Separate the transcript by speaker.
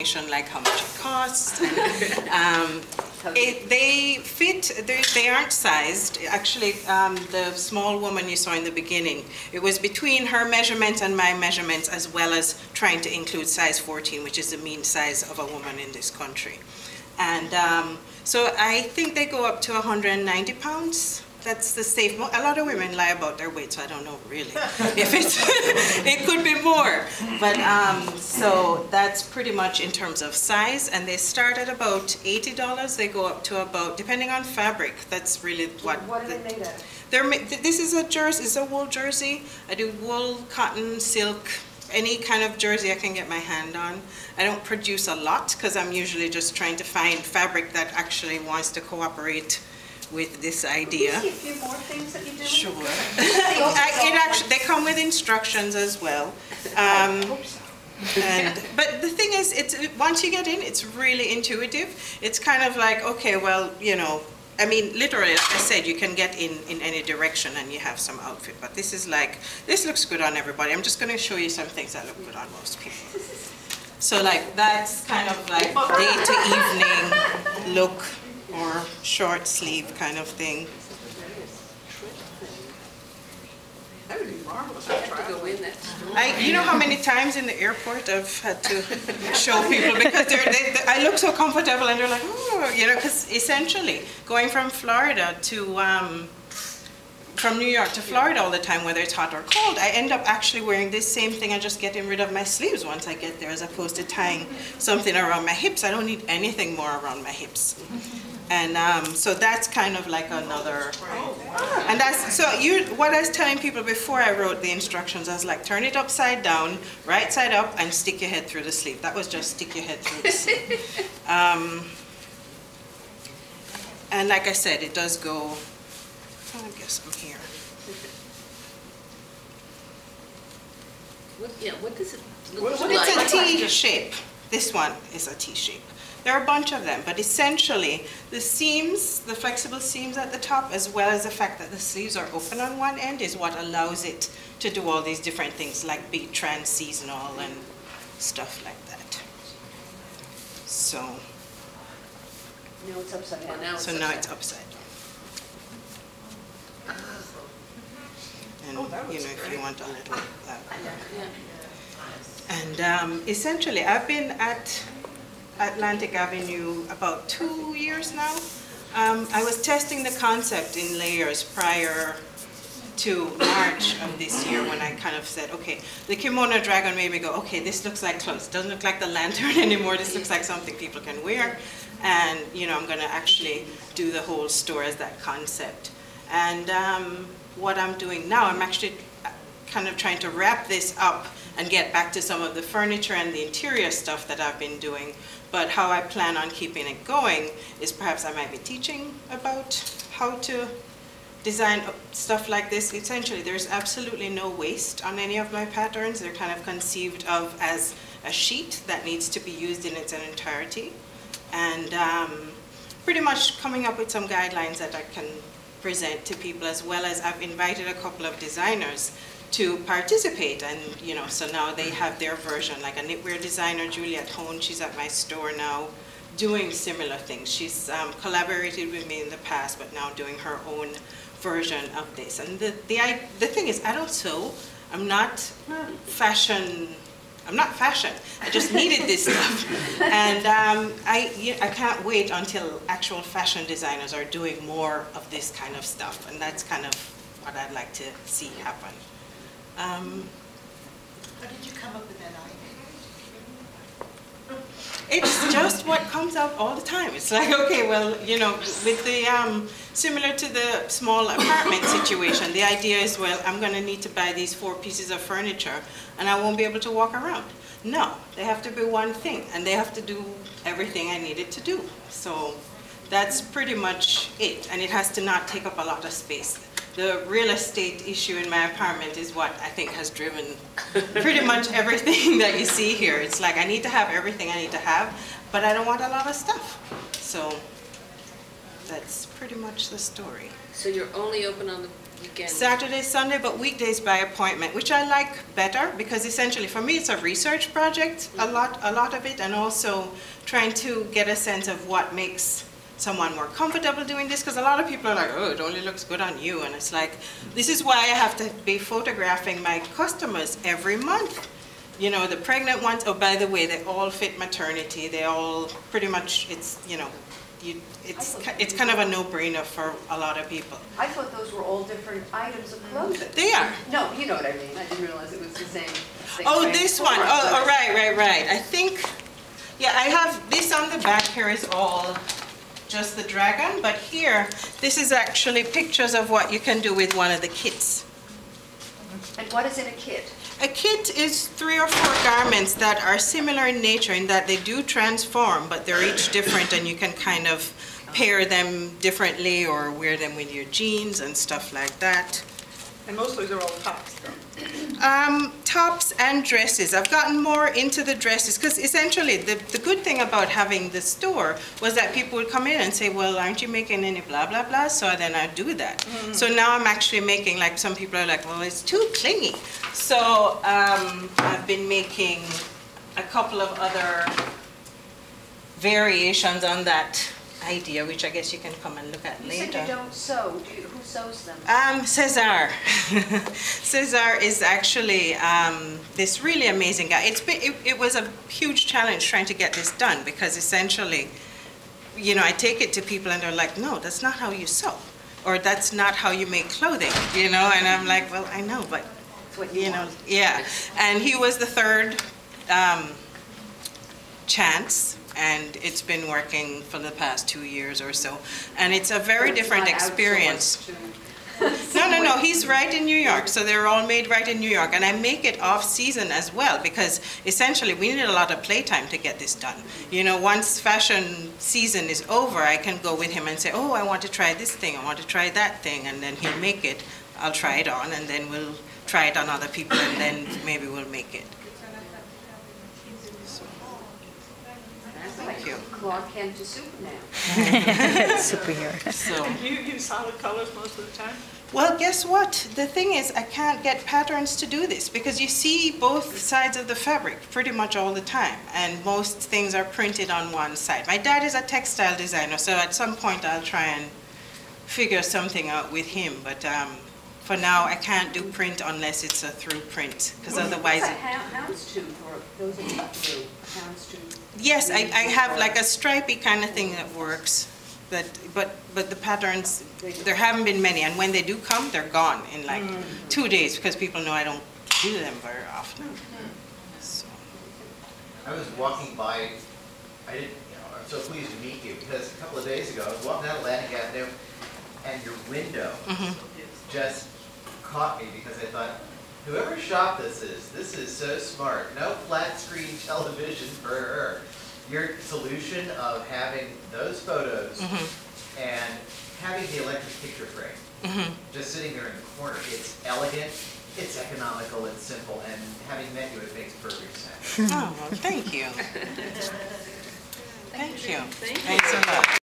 Speaker 1: like how much it costs. They fit, they aren't sized. Actually, the small woman you saw in the beginning, it was between her measurements and my measurements, as well as trying to include size 14, which is the mean size of a woman in this country. And so I think they go up to 190 pounds. That's the safe. A lot of women lie about their weight, so I don't know really if it's, it could be more. But so that's pretty much in terms of size, and they start at about $80. They go up to about, depending on fabric, that's really what.
Speaker 2: What are they made of?
Speaker 1: This is a jersey, it's a wool jersey. I do wool, cotton, silk, any kind of jersey I can get my hand on. I don't produce a lot because I'm usually just trying to find fabric that actually wants to cooperate with this idea.
Speaker 2: Can you see a few more things that you do?
Speaker 1: Sure. They come with instructions as well. But the thing is, once you get in, it's really intuitive. It's kind of like, okay, well, you know, I mean, literally, like I said, you can get in any direction and you have some outfit. But this is like, this looks good on everybody. I'm just going to show you some things that look good on most people. So like, that's kind of like day to evening look, or short sleeve kind of thing.
Speaker 2: That would be marvelous.
Speaker 3: I have to go in that store.
Speaker 1: You know how many times in the airport I've had to show people because I look so comfortable and they're like, oh, you know, because essentially going from Florida to, from New York to Florida all the time, whether it's hot or cold, I end up actually wearing this same thing and just getting rid of my sleeves once I get there, as opposed to tying something around my hips. I don't need anything more around my hips. And so that's kind of like another, and that's, so what I was telling people before I wrote the instructions, I was like, turn it upside down, right side up, and stick your head through the sleeve. That was just stick your head through the sleeve. And like I said, it does go, I guess I'm here.
Speaker 3: What does it
Speaker 1: Well,
Speaker 3: look like?
Speaker 1: it's a T shape. This one is a T shape. There are a bunch of them, but essentially the seams, the flexible seams at the top, as well as the fact that the sleeves are open on one end, is what allows it to do all these different things, like be trans-seasonal and stuff like that. So
Speaker 2: No, it's upside down.
Speaker 3: Now
Speaker 1: it's upside down. And you know, if you want a little. And essentially, I've been at Atlantic Avenue about 2 years now. I was testing the concept in layers prior to March of this year, when I kind of said, okay, the kimono dragon made me go, okay, this looks like clothes. It doesn't look like the lantern anymore. This looks like something people can wear. And you know, I'm going to actually do the whole store as that concept. And what I'm doing now, I'm actually kind of trying to wrap this up and get back to some of the furniture and the interior stuff that I've been doing. But how I plan on keeping it going is perhaps I might be teaching about how to design stuff like this. Essentially, there's absolutely no waste on any of my patterns. They're kind of conceived of as a sheet that needs to be used in its entirety. And pretty much coming up with some guidelines that I can present to people, as well as I've invited a couple of designers to participate, and you know, so now they have their version, like a knitwear designer, Juliette Hone, she's at my store now doing similar things. She's collaborated with me in the past, but now doing her own version of this. And the thing is, I don't sew, I'm not fashion, I just needed this stuff. And I can't wait until actual fashion designers are doing more of this kind of stuff, and that's kind of what I'd like to see happen.
Speaker 4: How did you come up with that idea?
Speaker 1: It's just what comes up all the time. It's like, okay, well, you know, with the, similar to the small apartment situation, the idea is, well, I'm going to need to buy these 4 pieces of furniture and I won't be able to walk around. No, they have to be one thing, and they have to do everything I needed to do. So that's pretty much it, and it has to not take up a lot of space. The real estate issue in my apartment is what I think has driven pretty much everything that you see here. It's like I need to have everything I need to have, but I don't want a lot of stuff. So that's pretty much the story.
Speaker 3: So you're only open on the Weekend.
Speaker 1: Saturday, Sunday, but weekdays by appointment, which I like better because essentially for me it's a research project, a lot of it, and also trying to get a sense of what makes someone more comfortable doing this, because a lot of people are like, oh, it only looks good on you, and it's like, this is why I have to be photographing my customers every month. You know, the pregnant ones, oh, by the way, they all fit maternity, they all pretty much, it's, you know, it's kind of a no-brainer for a lot of people.
Speaker 2: I thought those were all different items of clothing.
Speaker 1: They are.
Speaker 2: No, you know what I mean. I didn't realize it was the same.
Speaker 1: Oh, this one. Oh, right. I think, yeah, I have this on the back here is all just the dragon, but here, this is actually pictures of what you can do with one of the kits.
Speaker 2: And what is in a kit?
Speaker 1: A kit is 3 or 4 garments that are similar in nature in that they do transform, but they're each different and you can kind of pair them differently or wear them with your jeans and stuff like that.
Speaker 5: And mostly they're all tops, though.
Speaker 1: Tops and dresses. I've gotten more into the dresses because essentially the good thing about having the store was that people would come in and say, well, aren't you making any blah, blah, blah? So then I'd do that. So now I'm actually making, like some people are like, well, it's too clingy. So I've been making a couple of other variations on that idea, which I guess you can come and look at later.
Speaker 2: You said you don't sew. Who sews them?
Speaker 1: Cesar. Cesar is actually this really amazing guy. It was a huge challenge trying to get this done because essentially, you know, I take it to people and they're like, no, that's not how you sew, or that's not how you make clothing, you know, and I'm like, well, I know, but, you know, yeah. And he was the third chance. And it's been working for the past 2 years or so. And it's a very different experience. No, he's right in New York. So they're all made right in New York. And I make it off season as well because essentially we need a lot of playtime to get this done. You know, once fashion season is over, I can go with him and say, oh, I want to try this thing, I want to try that thing. And then he'll make it, I'll try it on, and then we'll try it on other people, and then maybe we'll make it. Thank you.
Speaker 2: Clark Kent to Superman.
Speaker 6: Superhero.
Speaker 1: So,
Speaker 5: And do you use solid colors most of the time?
Speaker 1: well, guess what? The thing is, I can't get patterns to do this because you see both sides of the fabric pretty much all the time, and most things are printed on one side. My dad is a textile designer, so at some point I'll try and figure something out with him, but for now I can't do print unless it's a through print, because otherwise...
Speaker 2: What's a houndstooth, or those are cut through, a houndstooth?
Speaker 1: Yes, I have like a stripy kind of thing that works, but the patterns, there haven't been many, and when they do come, they're gone in like 2 days because people know I don't do them very often. So.
Speaker 7: I was walking by, I'm so pleased to meet you because a couple of days ago I was walking down Atlantic Avenue and your window just caught me because I thought, whoever shot this is so smart. No flat screen television for her. Your solution of having those photos and having the electric picture frame just sitting there in the corner, it's elegant, it's economical, it's simple, and having met you, it makes perfect sense.
Speaker 1: Oh, well, thank you. Thank you.
Speaker 3: Thank you.
Speaker 1: Thanks a lot.